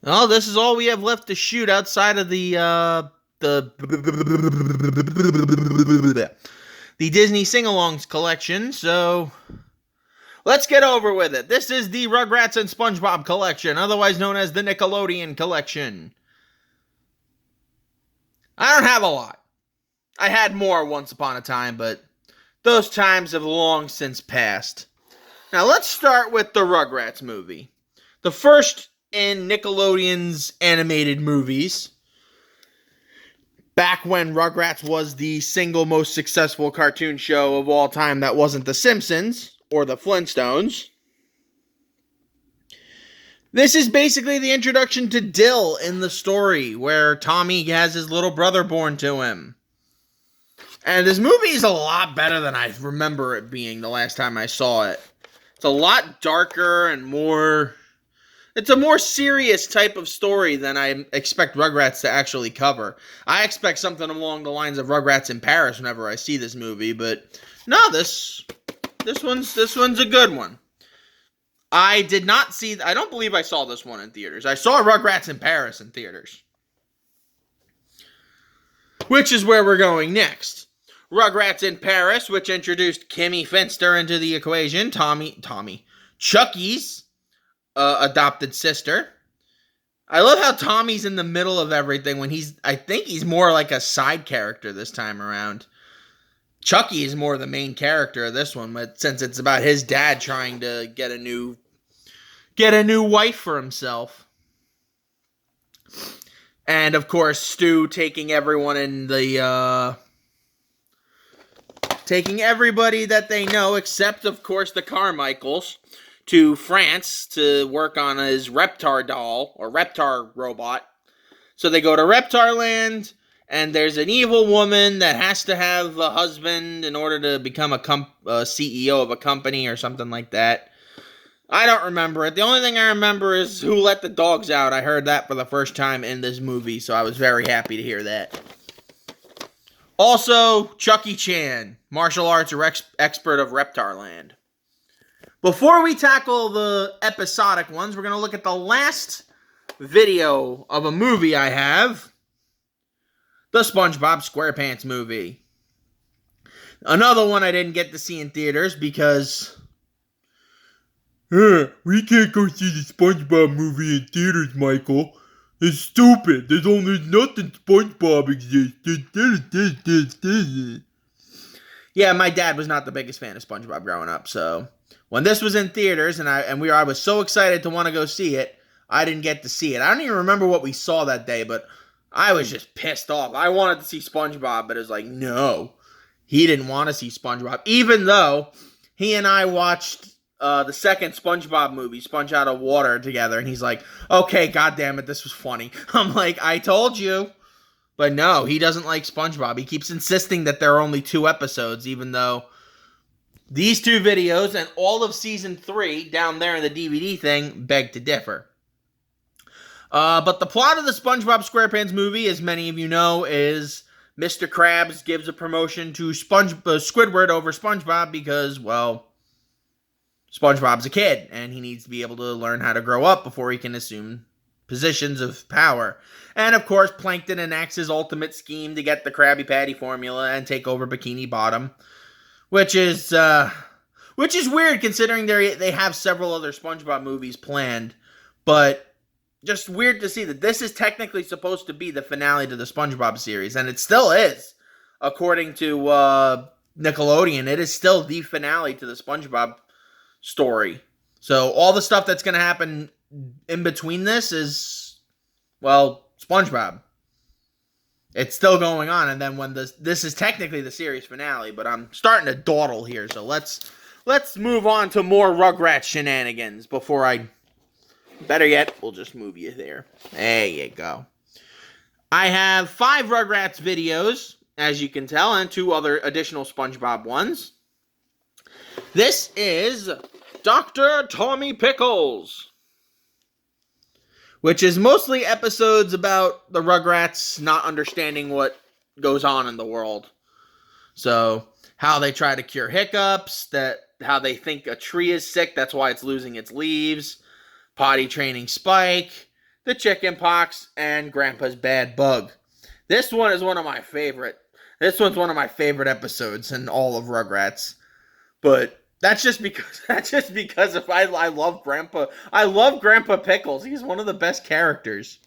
Well, this is all we have left to shoot outside of the Disney Sing-Alongs collection, so let's get over with it. This is the Rugrats and Spongebob collection, otherwise known as the Nickelodeon collection. I don't have a lot. I had more once upon a time, but those times have long since passed. Now let's start with the Rugrats movie. The first in Nickelodeon's animated movies. Back when Rugrats was the single most successful cartoon show of all time that wasn't The Simpsons or The Flintstones. This is basically the introduction to Dill in the story, where Tommy has his little brother born to him. And this movie is a lot better than I remember it being the last time I saw it. It's a lot darker and more... It's a more serious type of story than I expect Rugrats to actually cover. I expect something along the lines of Rugrats in Paris whenever I see this movie, but no, this one's a good one. I don't believe I saw this one in theaters. I saw Rugrats in Paris in theaters. Which is where we're going next. Rugrats in Paris, which introduced Kimmy Finster into the equation, Chucky's adopted sister. I love how Tommy's in the middle of everything when I think he's more like a side character this time around. Chucky is more the main character of this one, but since it's about his dad trying to get a new wife for himself. And of course, Stu taking everybody that they know, except of course the Carmichaels, to France to work on his Reptar doll, or Reptar robot. So they go to Reptar Land, and there's an evil woman that has to have a husband in order to become a CEO of a company or something like that. I don't remember it. The only thing I remember is who let the dogs out. I heard that for the first time in this movie, so I was very happy to hear that. Also, Chucky Chan, martial arts expert of Reptar Land. Before we tackle the episodic ones, we're going to look at the last video of a movie I have. The SpongeBob SquarePants movie. Another one I didn't get to see in theaters because... we can't go see the SpongeBob movie in theaters, Michael. It's stupid. There's nothing SpongeBob exists. Yeah, my dad was not the biggest fan of SpongeBob growing up, so... When this was in theaters and I was so excited to want to go see it, I didn't get to see it. I don't even remember what we saw that day, but I was just pissed off. I wanted to see SpongeBob, but it was like, no. He didn't want to see SpongeBob, even though he and I watched the second SpongeBob movie, Sponge Out of Water, together, and he's like, okay, goddammit, this was funny. I'm like, I told you. But no, he doesn't like SpongeBob. He keeps insisting that there are only 2 episodes, even though... These 2 videos and all of Season 3 down there in the DVD thing beg to differ. But the plot of the SpongeBob SquarePants movie, as many of you know, is Mr. Krabs gives a promotion to Squidward over SpongeBob because, well, SpongeBob's a kid and he needs to be able to learn how to grow up before he can assume positions of power. And of course, Plankton enacts his ultimate scheme to get the Krabby Patty formula and take over Bikini Bottom. Which is weird considering they have several other SpongeBob movies planned, but just weird to see that this is technically supposed to be the finale to the SpongeBob series, and it still is, according to Nickelodeon. It is still the finale to the SpongeBob story. So all the stuff that's going to happen in between this is, well, SpongeBob. It's still going on, and then when this is technically the series finale, but I'm starting to dawdle here, so let's move on to more Rugrats shenanigans before better yet, we'll just move you there. There you go. I have 5 Rugrats videos, as you can tell, and 2 other additional SpongeBob ones. This is Dr. Tommy Pickles, which is mostly episodes about the Rugrats not understanding what goes on in the world. So, how they try to cure hiccups, how they think a tree is sick, that's why it's losing its leaves, potty training Spike, the chicken pox, and Grandpa's bad bug. This one is one of my favorite. This one's one of my favorite episodes in all of Rugrats. But that's just because of I love Grandpa. I love Grandpa Pickles. He's one of the best characters.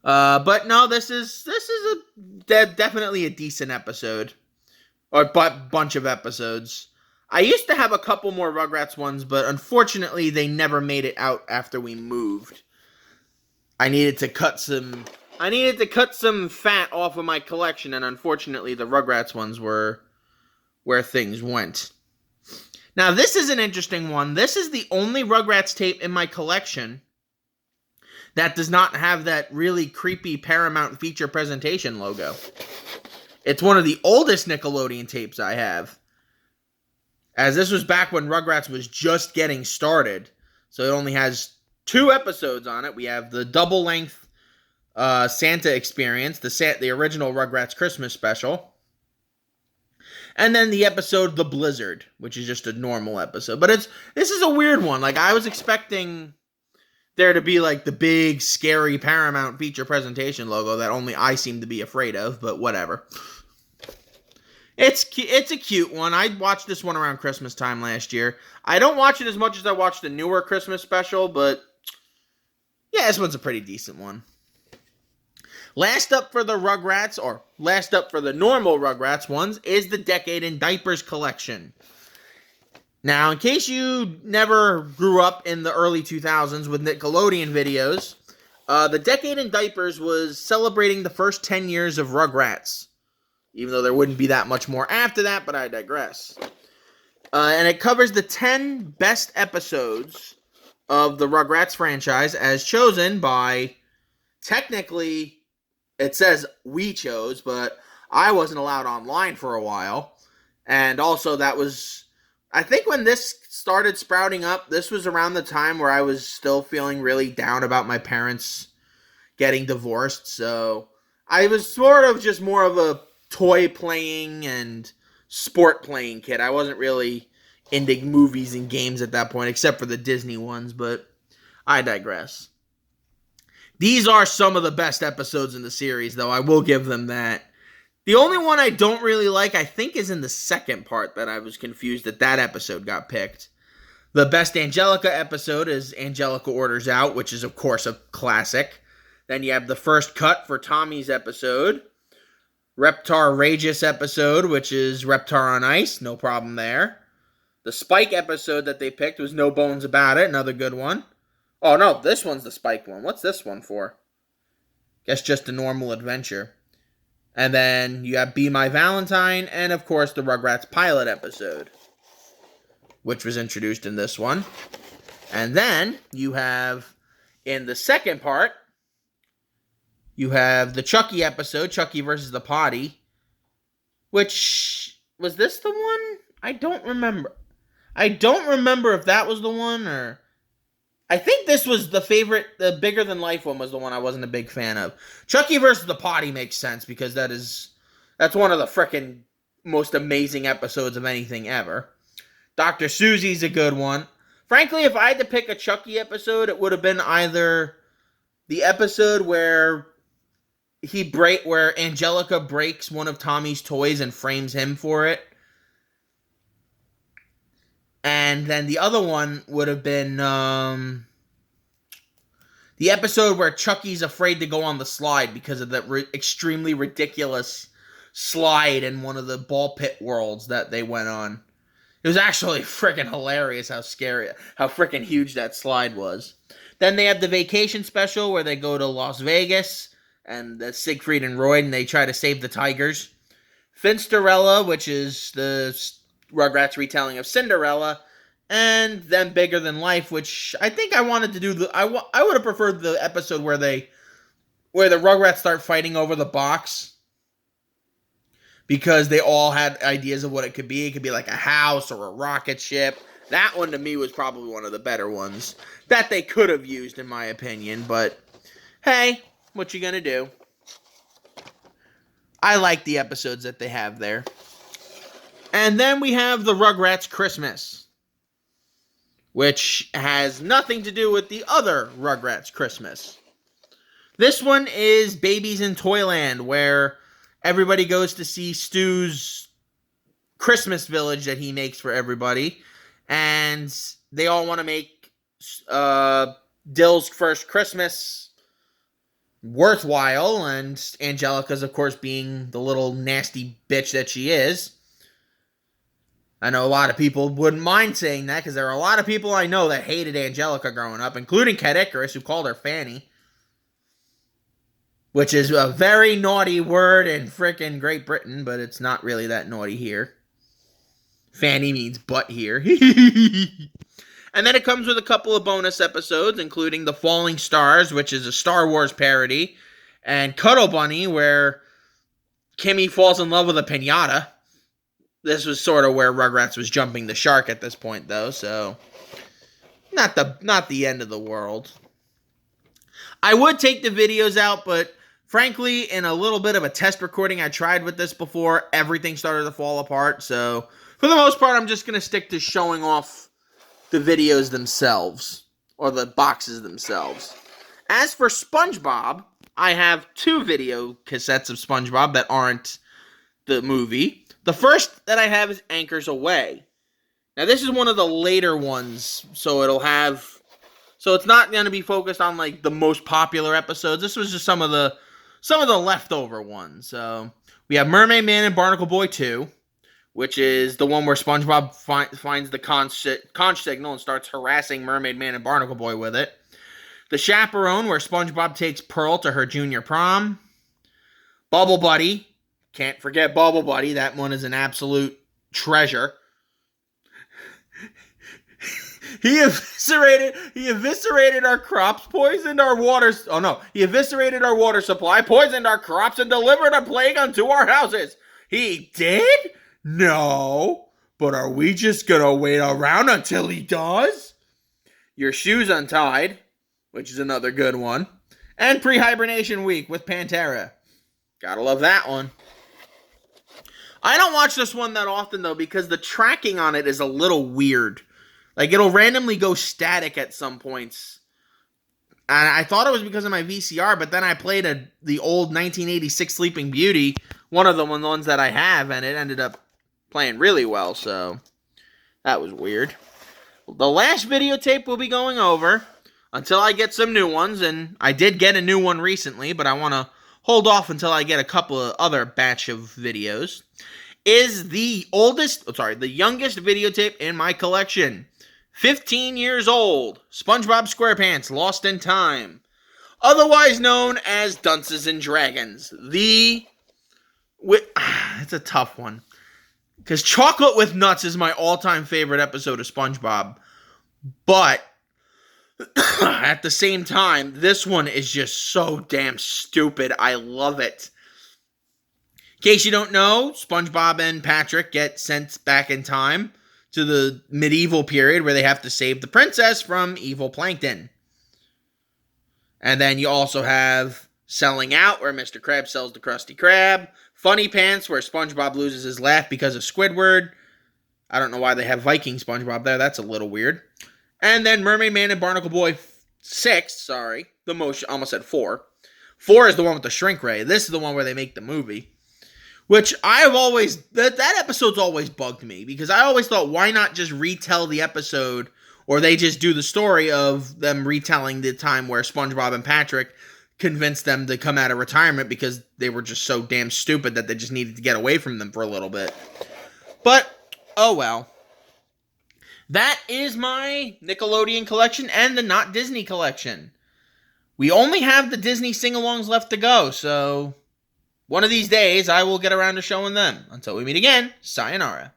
But no, this is definitely a decent episode, or bunch of episodes. I used to have a couple more Rugrats ones, but unfortunately, they never made it out after we moved. I needed to cut some fat off of my collection, and unfortunately, the Rugrats ones were where things went. Now, this is an interesting one. This is the only Rugrats tape in my collection that does not have that really creepy Paramount feature presentation logo. It's one of the oldest Nickelodeon tapes I have, as this was back when Rugrats was just getting started. So it only has 2 episodes on it. We have the double-length Santa Experience, the original Rugrats Christmas special, and then the episode The Blizzard, which is just a normal episode. But this is a weird one. Like, I was expecting there to be like the big, scary Paramount feature presentation logo that only I seem to be afraid of, but whatever. It's a cute one. I watched this one around Christmas time last year. I don't watch it as much as I watched the newer Christmas special, but yeah, this one's a pretty decent one. Last up for the normal Rugrats ones is the Decade in Diapers collection. Now, in case you never grew up in the early 2000s with Nickelodeon videos, the Decade in Diapers was celebrating the first 10 years of Rugrats, even though there wouldn't be that much more after that, but I digress. And it covers the 10 best episodes of the Rugrats franchise as chosen by, technically, it says we chose, but I wasn't allowed online for a while. And also that was, I think when this started sprouting up, this was around the time where I was still feeling really down about my parents getting divorced. So I was sort of just more of a toy playing and sport playing kid. I wasn't really into movies and games at that point, except for the Disney ones, but I digress. These are some of the best episodes in the series, though. I will give them that. The only one I don't really like, I think, is in the second part that I was confused that episode got picked. The best Angelica episode is Angelica Orders Out, which is, of course, a classic. Then you have the first cut for Tommy's episode. Reptar Rageous episode, which is Reptar on Ice. No problem there. The Spike episode that they picked was No Bones About It. Another good one. Oh, no, this one's the Spike one. What's this one for? Guess just a normal adventure. And then you have Be My Valentine, and of course the Rugrats pilot episode, which was introduced in this one. And then you have, in the second part, you have the Chucky episode, Chucky versus the Potty, which, was this the one? I don't remember. I don't remember if that was the one, or I think this was the favorite, the Bigger Than Life one was the one I wasn't a big fan of. Chucky versus the Potty makes sense because that's one of the frickin' most amazing episodes of anything ever. Dr. Susie's a good one. Frankly, if I had to pick a Chucky episode, it would have been either the episode where where Angelica breaks one of Tommy's toys and frames him for it. And then the other one would have been the episode where Chucky's afraid to go on the slide because of that extremely ridiculous slide in one of the ball pit worlds that they went on. It was actually freaking hilarious how freaking huge that slide was. Then they have the vacation special where they go to Las Vegas and Siegfried and Roy, and they try to save the tigers. Finsterella, which is the Rugrats retelling of Cinderella, and then Bigger Than Life, which I think I wanted to do I would have preferred the episode where the Rugrats start fighting over the box, because they all had ideas of what it could be. It could be like a house or a rocket ship. That one to me was probably one of the better ones that they could have used, in my opinion, but hey, what you gonna do? I like the episodes that they have there. And then we have the Rugrats Christmas, which has nothing to do with the other Rugrats Christmas. This one is Babies in Toyland, where everybody goes to see Stu's Christmas village that he makes for everybody, and they all want to make Dill's first Christmas worthwhile, and Angelica's, of course, being the little nasty bitch that she is. I know a lot of people wouldn't mind saying that, because there are a lot of people I know that hated Angelica growing up, including Cat Icarus, who called her Fanny, which is a very naughty word in frickin' Great Britain, but it's not really that naughty here. Fanny means butt here. And then it comes with a couple of bonus episodes, including The Falling Stars, which is a Star Wars parody, and Cuddle Bunny, where Kimmy falls in love with a piñata. This was sort of where Rugrats was jumping the shark at this point, though, so not the end of the world. I would take the videos out, but frankly, in a little bit of a test recording I tried with this before, everything started to fall apart, so for the most part, I'm just going to stick to showing off the videos themselves, or the boxes themselves. As for Spongebob, I have 2 video cassettes of Spongebob that aren't the movie. The first that I have is Anchors Away. Now, this is one of the later ones, so it's not going to be focused on, like, the most popular episodes. This was just some of the leftover ones. So, we have Mermaid Man and Barnacle Boy 2, which is the one where SpongeBob finds the conch signal and starts harassing Mermaid Man and Barnacle Boy with it. The Chaperone, where SpongeBob takes Pearl to her junior prom. Bubble Buddy. Can't forget Bubble Buddy. That one is an absolute treasure. He eviscerated our crops, poisoned our waters. Oh no, he eviscerated our water supply, poisoned our crops, and delivered a plague unto our houses. He did? No. But are we just gonna wait around until he does? Your Shoes Untied, which is another good one. And Pre-Hibernation Week with Pantera. Gotta love that one. I don't watch this one that often, though, because the tracking on it is a little weird. Like, it'll randomly go static at some points. And I thought it was because of my VCR, but then I played the old 1986 Sleeping Beauty, one of the ones that I have, and it ended up playing really well, so that was weird. The last videotape we'll be going over, until I get some new ones, and I did get a new one recently, but I want to hold off until I get a couple of other batch of videos, is the youngest videotape in my collection. 15 years old, SpongeBob SquarePants Lost in Time, otherwise known as Dunces and Dragons. It's a tough one, because Chocolate with Nuts is my all-time favorite episode of SpongeBob, but at the same time, this one is just so damn stupid. I love it. In case you don't know, SpongeBob and Patrick get sent back in time to the medieval period where they have to save the princess from evil plankton. And then you also have Selling Out, where Mr. Krabs sells the Krusty Krab. Funny Pants, where SpongeBob loses his laugh because of Squidward. I don't know why they have Viking SpongeBob there. That's a little weird. And then Mermaid Man and Barnacle Boy 6, almost said 4. 4 is the one with the shrink ray. This is the one where they make the movie. Which that episode's always bugged me, because I always thought, why not just retell the episode, or they just do the story of them retelling the time where SpongeBob and Patrick convinced them to come out of retirement because they were just so damn stupid that they just needed to get away from them for a little bit. But, oh well. That is my Nickelodeon collection and the Not Disney collection. We only have the Disney sing-alongs left to go, so one of these days I will get around to showing them. Until we meet again, sayonara.